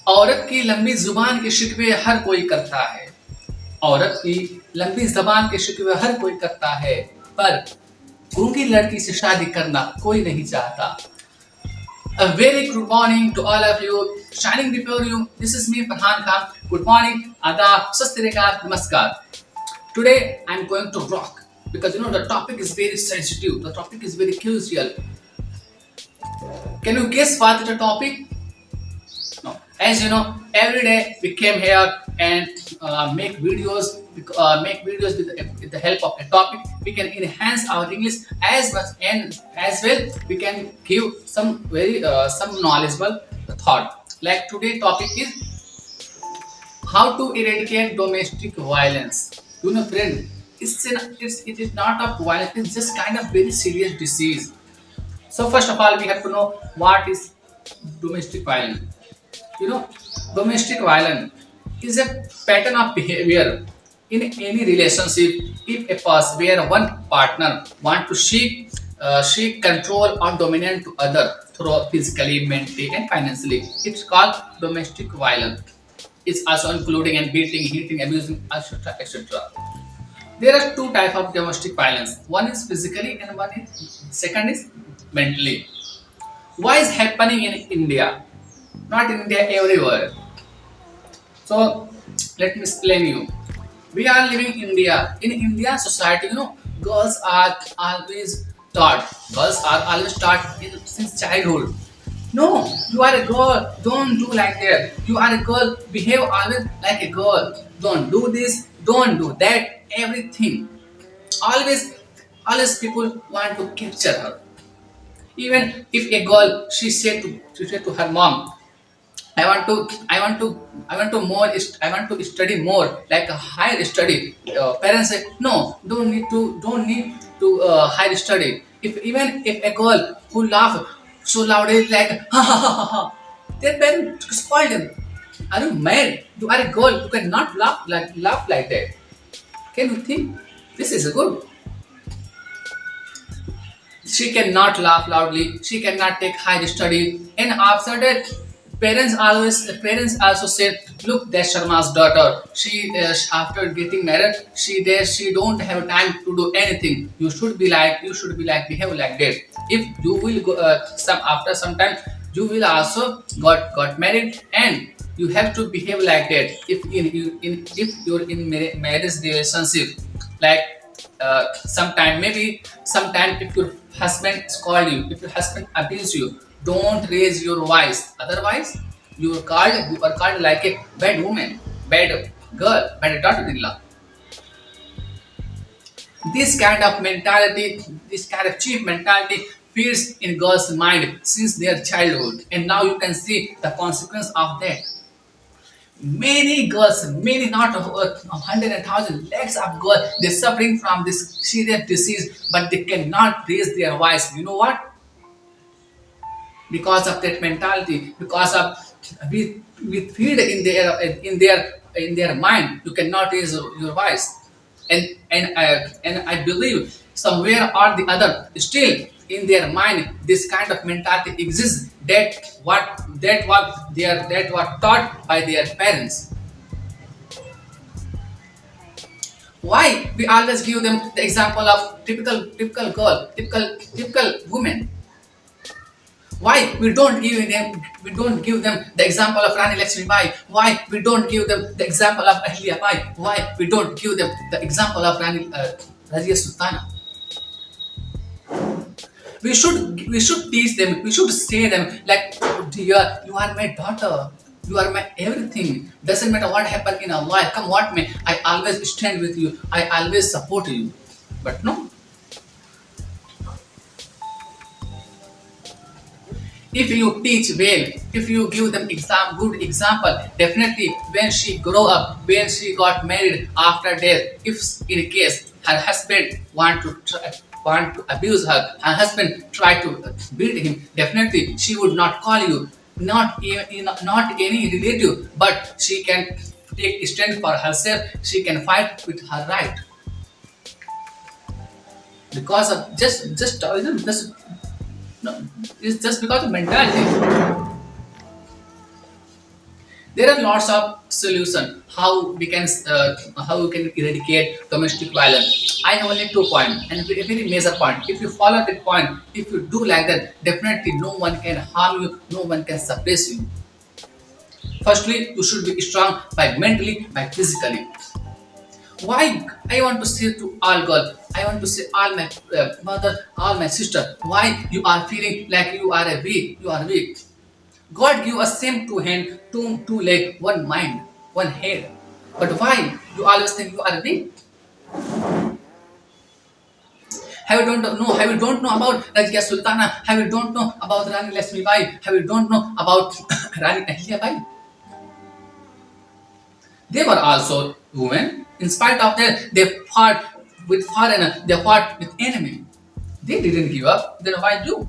औरत की लंबी जुबान के शिकवे हर कोई करता है। औरत की लंबी जबान के शिकवे हर कोई करता है, पर गूंगी लड़की से शादी करना कोई नहीं चाहता। A very good morning to all of you. Shining before you, this is me, Farhan Khan. Good morning, Adab, Sastirikar, Namaskar. Today I'm going to rock because the topic is very sensitive. The topic is very crucial. Can you guess what is the topic? No. As you know, every day we came here and make videos. Make videos with the help of a topic. We can enhance our English as much, and as well we can give some very some knowledgeable thought. Like today topic is how to eradicate domestic violence. Friend, it is not a violence. It's just kind of very serious disease. So first of all, we have to know what is domestic violence. You know, domestic violence is a pattern of behavior in any relationship. If a person where one partner want to seek control or dominant to other through physically, mentally, and financially, it's called domestic violence. It's also including and beating, hitting, abusing, etc., etc. There are two types of domestic violence. One is physically, and second is mentally. Why is happening in India? Not India, everywhere. So let me explain you. We are living in India. In India society, girls are always taught. Girls are always taught since childhood. No, you are a girl. Don't do like that. You are a girl. Behave always like a girl. Don't do this. Don't do that. Everything. Always, always people want to capture her. Even if a girl, she said to her mom, I want to study more, like a higher study. Parents say, no, don't need to higher study. Even if a girl who laugh so loudly, like ha ha ha ha ha, their parents scold them. Are you mad? You are a girl. You cannot laugh like that. Can you think? This is good. She cannot laugh loudly. She cannot take higher study. And after that, parents also said, look, that's Sharma's daughter. She after getting married, she don't have time to do anything. You should be like behave like that. If you will go some time, you will also got married, and you have to behave like that. If you're in marriage relationship, like sometime if your husband scold you, if your husband abuse you, don't raise your voice. Otherwise, you are called like a bad woman, bad girl, bad daughter-in-law. This kind of mentality, this kind of cheap mentality feeds in girls' mind since their childhood, and now you can see the consequence of that. Many girls, many not of 100,000 lakhs of girls, they're suffering from this serious disease, but they cannot raise their voice. You know what? Because of that mentality, because of we feed in their mind. You cannot raise your voice, and I believe somewhere or the other, still in their mind, this kind of mentality exists. That what taught by their parents. Why we always give them the example of typical girl, typical woman? Why we don't give them the example of Rani Lakshmi Bai? Why we don't give them the example of Ahilya Bai? Why we don't give them the example of Rani Razia Sultana? We should teach them. We should say them like, oh dear, you are my daughter. You are my everything. Doesn't matter what happened in our life. Come what may, I always stand with you. I always support you. But no. If you teach well, if you give them good example, definitely when she grow up, when she got married after death, if in case her husband want to abuse her, her husband try to beat him, definitely she would not call you, not any relative, but she can take stand for herself. She can fight with her right because of just no, it's just because of mentality. There are lots of solutions how we can eradicate domestic violence. I have only 2 points and a very major point. If you follow that point, if you do like that, definitely no one can harm you, no one can suppress you. Firstly, you should be strong by mentally, by physically. Why I want to say to all girls, I want to say all my mother, all my sister, why you are feeling like you are a weak, you are weak. God give us same two hand, two leg, one mind, one head. But why you always think you are weak? Have you don't know? Have you don't know about Rajya Sultana? Have you don't know about Rani Lakshmi Bai? Have you don't know about Rani Ahilya Bai? They were also women. In spite of that, they fought with foreigner. They fought with enemy. They didn't give up. Then why do?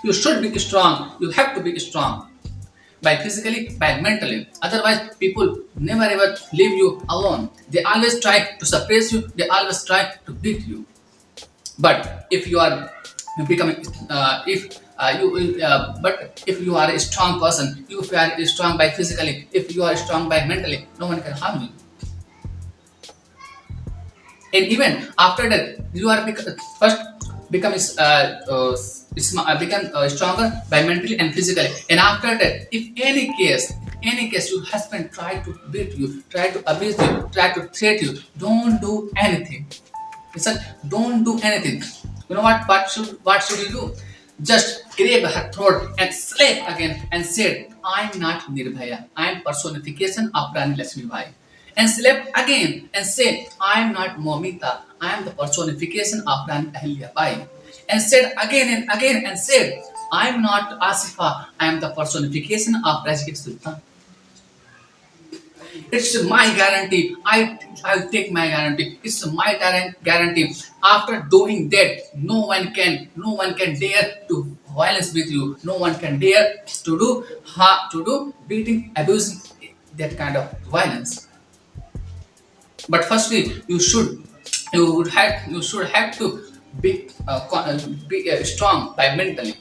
You should be strong. You have to be strong by physically, by mentally. Otherwise, people never ever leave you alone. They always try to suppress you. They always try to beat you. But if you are becoming, if you, but if you are a strong person, if you are strong by physically, if you are strong by mentally, no one can harm you. And even after that, you are first become become stronger by mentally and physically. And after that, if any case your husband try to beat you, try to abuse you, try to threat you, don't do anything. Listen, don't do anything. You know what? What should you do? Just grab her throat and slap again and said, I'm not Nirbhaya. I'm personification of Rani Lakshmi Bai. And slap again and said, I'm not Momita. I am the personification of Rani Ahilya Bai. And said again and again and said, I'm not Asifa. I am the personification of Rajgir Sultan. It's my guarantee. I'll take my guarantee. It's my guarantee. After doing that, no one can dare to violence with you. No one can dare to do beating, abusing, that kind of violence. But firstly, you should have to be strong by mentally.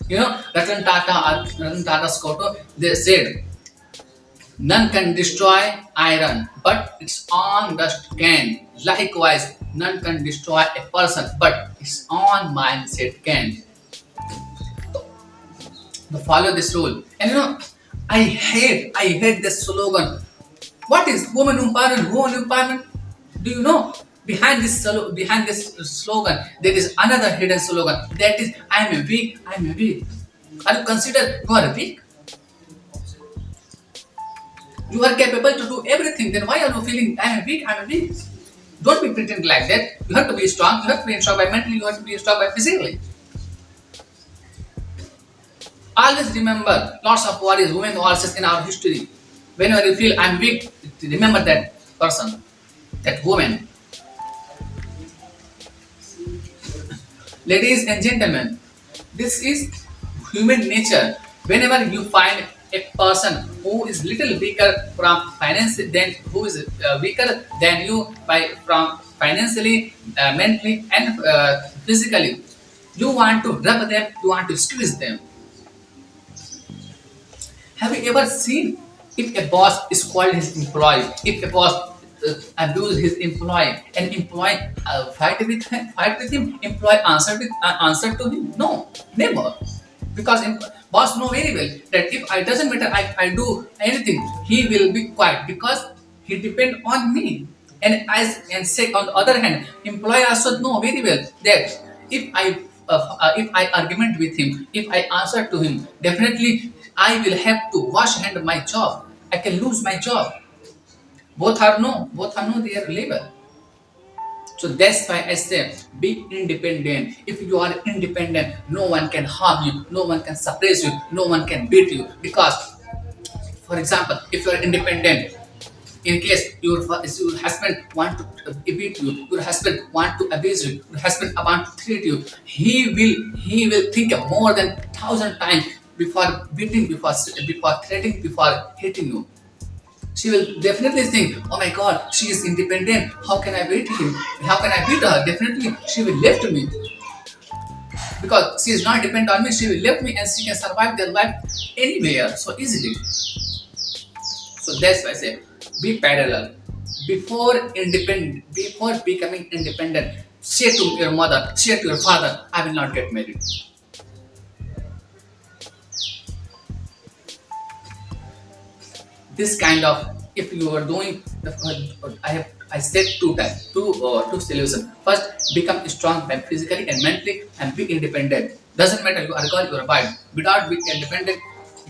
Ratan Tata's quote, they said, none can destroy iron, but its own dust can. Likewise, none can destroy a person, but its own mindset can. To follow this rule. And I hate this slogan. What is woman empowerment? Woman empowerment? Do you know? Behind this slogan, there is another hidden slogan. That is, I am a weak. I am a weak. Are you considered you are weak? You are capable to do everything. Then why are you feeling I am weak? I am weak. Don't be pretend like that. You have to be strong. You have to be strong by mentally. You have to be strong by physically. Always remember, lots of warriors, women warriors in our history. Whenever you feel I am weak, remember that person, that woman. Ladies and gentlemen, this is human nature. Whenever you find a person who is little weaker from finance than who is weaker than you by from financially, mentally, and physically, you want to rub them, you want to squeeze them. Have you ever seen if a boss is called his employee, if a boss abuse his employee, and employee fight with him, employee answer to him? No, never. Because boss know very well that if I doesn't matter, I do anything, he will be quiet because he depend on me. And say on the other hand, employee also know very well that if I argument with him, if I answer to him, definitely I will have to wash hand my job. I can lose my job. Both are no their labor. So that's why I say be independent. If you are independent, no one can harm you, no one can suppress you, no one can beat you. Because, for example, if you are independent, in case your husband want to beat you, your husband want to abuse you, your husband want to treat you, he will think of more than 1,000 times before beating, before threatening, before hitting you. She will definitely think, oh my god, she is independent. How can I beat him? How can I beat her? Definitely, she will left me. because she is not dependent on me. She will leave me and she can survive their life anywhere so easily. So that's why I say be parallel. Before becoming independent, say to your mother, say to your father, I will not get married. This kind of, if you are doing I said two solutions. First, become strong physically and mentally and be independent. Doesn't matter you are a girl, you are a boy. Without being independent,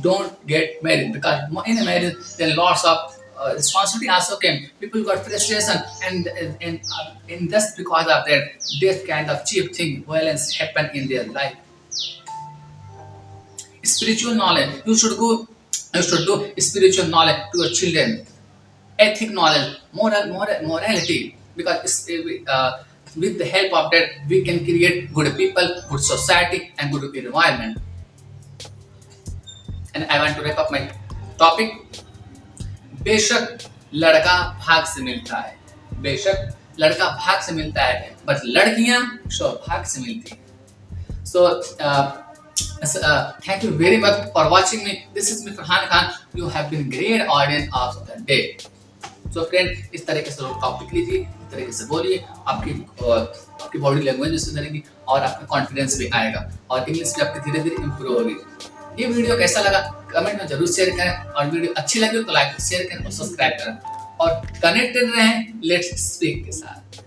don't get married, because in a marriage then lots of responsibility also came. People got frustration, and just because of that, this kind of cheap thing violence happen in their life. Spiritual knowledge, you should do spiritual knowledge to your children. Ethic knowledge, morality, because with the help of that we can create good people, good society and good environment. And I want to wrap up my topic. बेशक लड़का भाग से मिलता है, बेशक लड़का भाग से मिलता है, बट लड़कियां सौभाग्य से मिलती हैं. So thank you very much for watching me. This is Mr. Farhan Khan. You have been great audience of the day. So friend, इस तरीके से टॉपिक लीजिए, इस तरीके से बोलिए, आपकी बॉडी लैंग्वेज भी सुधरेगी और आपका कॉन्फिडेंस भी आएगा और इंग्लिश भी आपकी धीरे धीरे इंप्रूव होगी. ये वीडियो कैसा लगा कमेंट में जरूर शेयर करें, और वीडियो अच्छी लगी तो लाइक शेयर करें और सब्सक्राइब करें, और कनेक्टेड रहें लेट्स स्पीक के साथ.